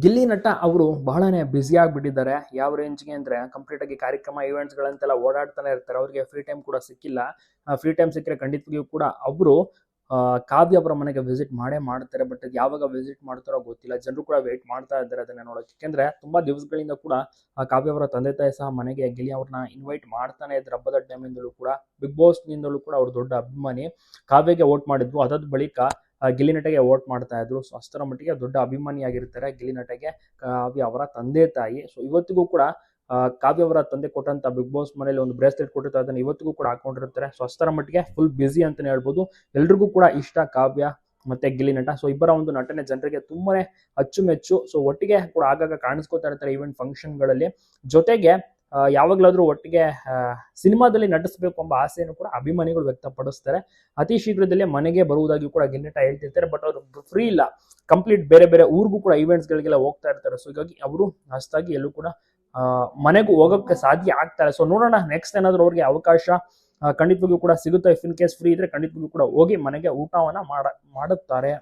ಗಿಲ್ಲಿ ನಟ ಅವರು ಬಹಳನೇ ಬ್ಯುಸಿ ಆಗಿಬಿಟ್ಟಿದ್ದಾರೆ. ಯಾವ ರೇಂಜ್ಗೆ ಅಂದ್ರೆ ಕಂಪ್ಲೀಟ್ ಆಗಿ ಕಾರ್ಯಕ್ರಮ ಈವೆಂಟ್ಸ್ ಗಳಂತೆಲ್ಲ ಓಡಾಡ್ತಾನೆ ಇರ್ತಾರೆ. ಅವ್ರಿಗೆ ಫ್ರೀ ಟೈಮ್ ಕೂಡ ಸಿಕ್ಕಿಲ್ಲ. ಫ್ರೀ ಟೈಮ್ ಸಿಕ್ಕರೆ ಖಂಡಿತವಾಗಿಯೂ ಕೂಡ ಅವರು ಕಾವ್ಯ ಅವರ ಮನೆಗೆ ವಿಸಿಟ್ ಮಾಡೇ ಮಾಡ್ತಾರೆ. ಬಟ್ ಯಾವಾಗ ವಿಸಿಟ್ ಮಾಡ್ತಾರೋ ಗೊತ್ತಿಲ್ಲ. ಜನರು ಕೂಡ ವೇಟ್ ಮಾಡ್ತಾ ಇದ್ದಾರೆ ಅದನ್ನ ನೋಡೋಕೆ. ಯಾಕೆಂದ್ರೆ ತುಂಬಾ ದಿವಸಗಳಿಂದ ಕೂಡ ಕಾವ್ಯ ಅವರ ತಂದೆ ತಾಯಿ ಸಹ ಮನೆಗೆ ಗಿಲ್ಲಿ ಅವ್ರನ್ನ ಇನ್ವೈಟ್ ಮಾಡ್ತಾನೆ ಇದ್ರು. ಹಬ್ಬದ ಟೈಮಿಂದಲೂ ಕೂಡ ಬಿಗ್ ಬಾಸ್ ನಿಂದಲೂ ಕೂಡ ಅವ್ರು ದೊಡ್ಡ ಅಭಿಮಾನಿ. ಕಾವ್ಯಗೆ ವೋಟ್ ಮಾಡಿದ್ರು. ಅದಾದ ಬಳಿಕ ಗಿಲ್ಲಿ ನಟಗೆ ವೋಟ್ ಮಾಡ್ತಾ ಇದ್ರು. ಸೊ ಅಷ್ಟರ ಮಟ್ಟಿಗೆ ದೊಡ್ಡ ಅಭಿಮಾನಿಯಾಗಿರ್ತಾರೆ ಗಿಲ್ಲಿ ನಟಗೆ ಕಾವ್ಯ ಅವರ ತಂದೆ ತಾಯಿ. ಸೊ ಇವತ್ತಿಗೂ ಕೂಡ ಕಾವ್ಯ ಅವರ ತಂದೆ ಕೊಟ್ಟಂತ ಬಿಗ್ ಬಾಸ್ ಮನೇಲಿ ಒಂದು ಬ್ರೇಸ್ಲೆಟ್ ಕೊಟ್ಟಿರ್ತಾರೆ, ಅದನ್ನ ಇವತ್ತಿಗೂ ಕೂಡ ಹಾಕೊಂಡಿರ್ತಾರೆ. ಸೊ ಅಷ್ಟರ ಮಟ್ಟಿಗೆ ಫುಲ್ ಬ್ಯುಸಿ ಅಂತಾನೆ ಹೇಳ್ಬೋದು. ಎಲ್ರಿಗೂ ಕೂಡ ಇಷ್ಟ ಕಾವ್ಯ ಮತ್ತೆ ಗಿಲ್ಲಿ ನಟ. ಸೊ ಇಬ್ಬರ ಒಂದು ನಟನೆ ಜನರಿಗೆ ತುಂಬಾನೇ ಅಚ್ಚುಮೆಚ್ಚು. ಸೊ ಒಟ್ಟಿಗೆ ಕೂಡ ಆಗಾಗ ಕಾಣಿಸ್ಕೊತಾ ಇರ್ತಾರೆ ಈವೆಂಟ್ ಫಂಕ್ಷನ್ ಗಳಲ್ಲಿ. ಜೊತೆಗೆ ಯಾವಾಗ್ಲಾದ್ರೂ ಒಟ್ಟಿಗೆ ಸಿನಿಮಾದಲ್ಲಿ ನಟಿಸಬೇಕು ಎಂಬ ಆಸೆಯನ್ನು ಕೂಡ ಅಭಿಮಾನಿಗಳು ವ್ಯಕ್ತಪಡಿಸ್ತಾರೆ. ಅತಿ ಶೀಘ್ರದಲ್ಲೇ ಮನೆಗೆ ಬರುವುದಾಗಿ ಕೂಡ ಗಿಲ್ಲಿ ನಟ ಹೇಳ್ತಿರ್ತಾರೆ. ಬಟ್ ಅವರು ಫ್ರೀ ಇಲ್ಲ, ಕಂಪ್ಲೀಟ್ ಬೇರೆ ಬೇರೆ ಊರಿಗೂ ಕೂಡ ಈವೆಂಟ್ಸ್ ಗಳಿಗೆಲ್ಲ ಹೋಗ್ತಾ ಇರ್ತಾರೆ. ಸೊ ಹೀಗಾಗಿ ಅವರು ಅಷ್ಟಾಗಿ ಎಲ್ಲೂ ಕೂಡ ಮನೆಗೂ ಹೋಗೋಕ್ಕೆ ಸಾಧ್ಯ ಆಗ್ತಾರೆ. ಸೊ ನೋಡೋಣ ನೆಕ್ಸ್ಟ್ ಏನಾದ್ರು ಅವ್ರಿಗೆ ಅವಕಾಶ ಖಂಡಿತವಾಗಿಯೂ ಕೂಡ ಸಿಗುತ್ತೆ. ಇಫ್ ಇನ್ ಕೇಸ್ ಫ್ರೀ ಇದ್ರೆ ಖಂಡಿತವಾಗಿಯೂ ಕೂಡ ಹೋಗಿ ಮನೆಗೆ ಊಟವನ್ನ ಮಾಡುತ್ತಾರೆ.